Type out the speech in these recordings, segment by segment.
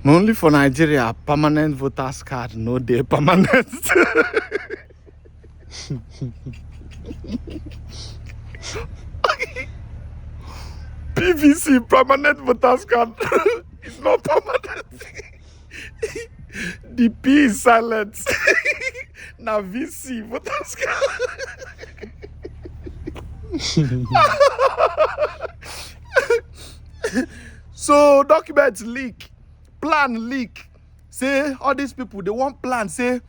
Only for Nigeria, permanent voters card, no day permanent. PVC, permanent voters card. It's not permanent. The P is silent. Now VC, voters card. So documents leak, plan leak. Say all these people, they want plan. Say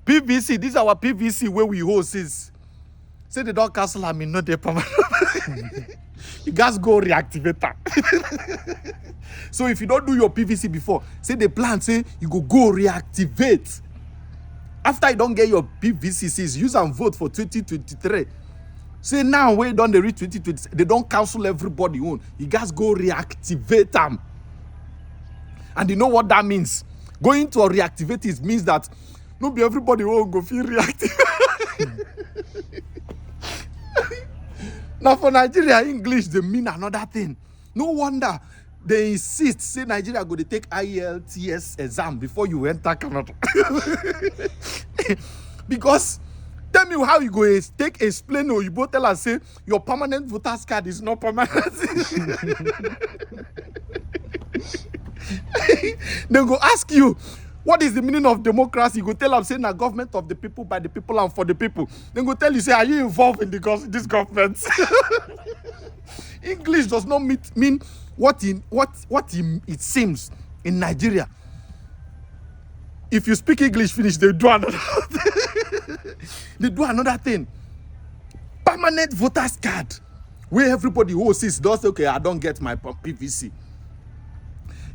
PVC, this is our PVC where we host is. Say they don't cancel. I mean, not the permanent. You guys go reactivate that. So if you don't do your PVC before, say the plan, say you go reactivate. After you don't get your PVC, says use and vote for 2023. Say now when don't they reach 2020, they don't cancel everybody on. You guys go reactivate them. And you know what that means? Going to reactivate it means that not be everybody will go feel reactive. Now for Nigeria, English they mean another thing. No wonder they insist say Nigeria go to take IELTS exam before you enter Canada. Because tell me how you go explain or you both tell us say your permanent voters card is not permanent. They go ask you what is the meaning of democracy. You go tell them say na government of the people, by the people, and for the people. Then go tell you say are you involved in this government? English does not mean what it seems in Nigeria. If you speak English finish, they do another. They do another thing. Permanent voters card, where everybody who sees does okay. I don't get my PVC.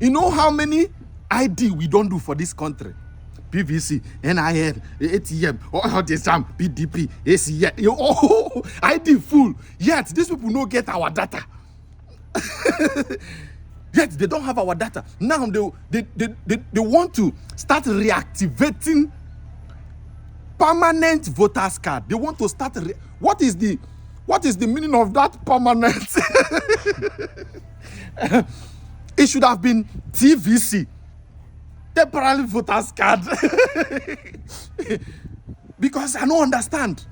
You know how many ID we don't do for this country? PVC, NIN, ATM, all this time, PDP, ACN, oh, ID full. Yet these people don't get our data. Yet they don't have our data. Now they want to start reactivating permanent voters card. They want to start. What is the meaning of that permanent? It should have been TVC, temporary voters card. Because I don't understand.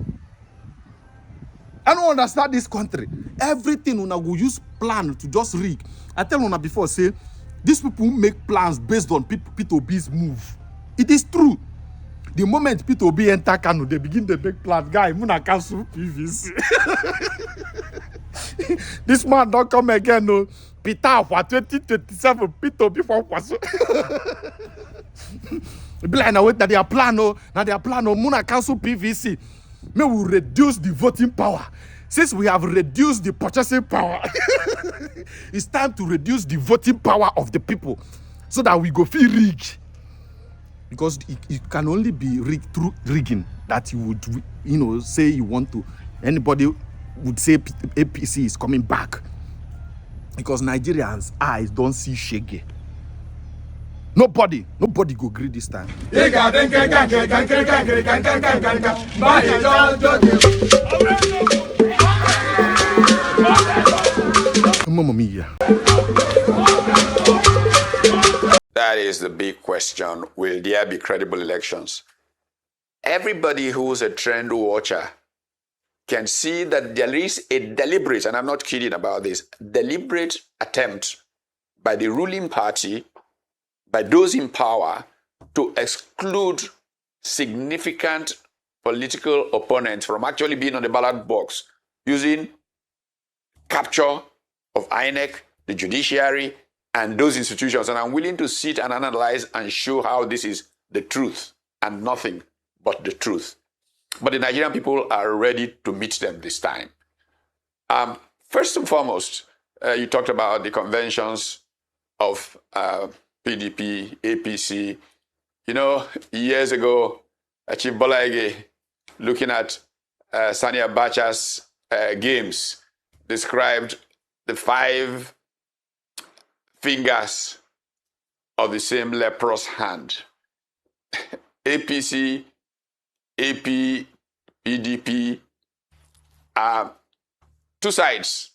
I don't understand this country. Everything una go use plan to just rig. I tell una before, say these people make plans based on P2B's move. It is true. The moment P2B enter Kano, they begin to make plans. Guy, Muna cancel PVC. This man don't come again, no. Peter for 2027, P2B for Kwaso. Be like, now wait, now their plan, no. Now their plan, no. Muna cancel PVC. May we reduce the voting power. Since we have reduced the purchasing power, it's time to reduce the voting power of the people so that we go feel rich. Because it can only be rigged through rigging that you would, say you want to. Anybody would say APC is coming back. Because Nigerians' eyes don't see shege. Nobody go agree this time. Mamma mia. That is the big question. Will there be credible elections? Everybody who's a trend watcher can see that there is a deliberate, and I'm not kidding about this, deliberate attempt by the ruling party, by those in power, to exclude significant political opponents from actually being on the ballot box using capture of INEC, the judiciary, and those institutions. And I'm willing to sit and analyze and show how this is the truth and nothing but the truth. But the Nigerian people are ready to meet them this time. First and foremost, you talked about the conventions of PDP, APC. Years ago, Chief Bolaige, looking at Sani Abacha's games, described the 5 fingers of the same leprous hand. APC, AP, PDP are 2 sides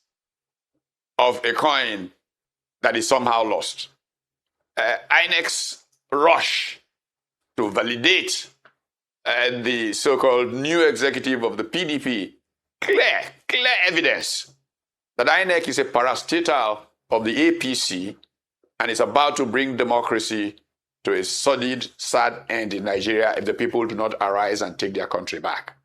of a coin that is somehow lost. INEC's rush to validate the so-called new executive of the PDP, clear evidence that INEC is a parastatal of the APC and is about to bring democracy to a solid, sad end in Nigeria if the people do not arise and take their country back.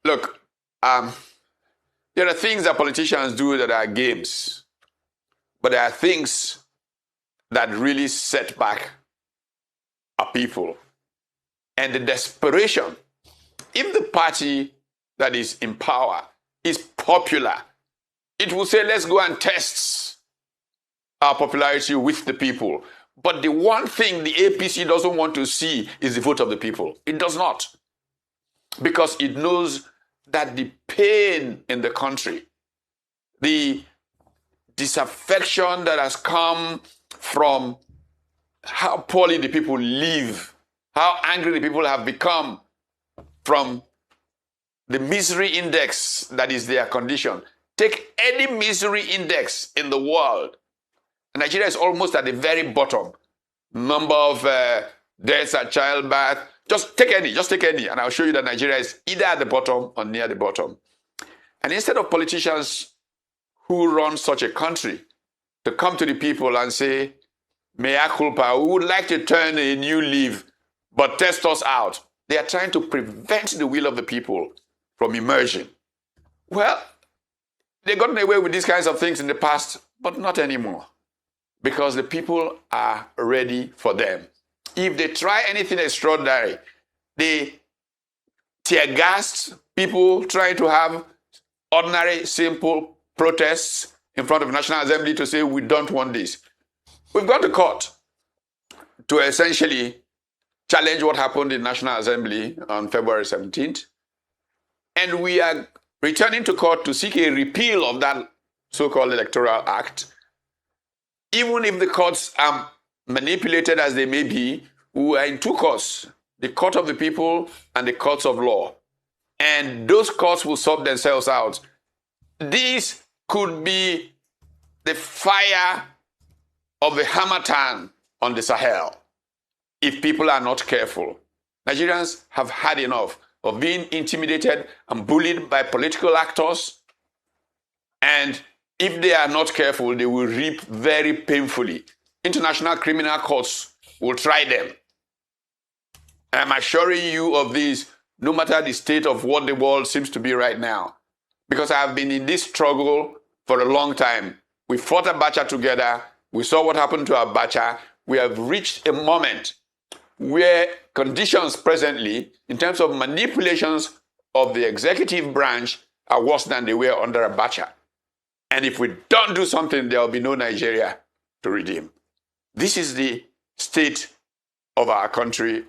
Look, there are things that politicians do that are games, but there are things that really set back our people. And the desperation, if the party that is in power is popular, it will say, let's go and test our popularity with the people. But the one thing the APC doesn't want to see is the vote of the people. It does not. Because it knows that the pain in the country, the disaffection that has come from how poorly the people live, how angry the people have become from the misery index that is their condition. Take any misery index in the world. Nigeria is almost at the very bottom. Number of deaths at childbirth. Just take any, and I'll show you that Nigeria is either at the bottom or near the bottom. And instead of politicians who run such a country to come to the people and say, mea culpa, we would like to turn a new leaf, but test us out. They are trying to prevent the will of the people from emerging. Well, they've gotten away with these kinds of things in the past, but not anymore. Because the people are ready for them. If they try anything extraordinary, they tear gas people trying to have ordinary, simple protests in front of the National Assembly to say, we don't want this. We've gone to court to essentially challenge what happened in National Assembly on February 17th. And we are returning to court to seek a repeal of that so-called Electoral Act. Even if the courts are manipulated as they may be, we are in two courts, the court of the people and the courts of law. And those courts will sort themselves out. This could be the fire of the harmattan on the Sahel if people are not careful. Nigerians have had enough of being intimidated and bullied by political actors, and if they are not careful, they will reap very painfully. International criminal courts will try them. I'm assuring you of this, no matter the state of what the world seems to be right now. Because I have been in this struggle for a long time. We fought Abacha together. We saw what happened to Abacha. We have reached a moment where conditions presently, in terms of manipulations of the executive branch, are worse than they were under Abacha. And if we don't do something, there will be no Nigeria to redeem. This is the state of our country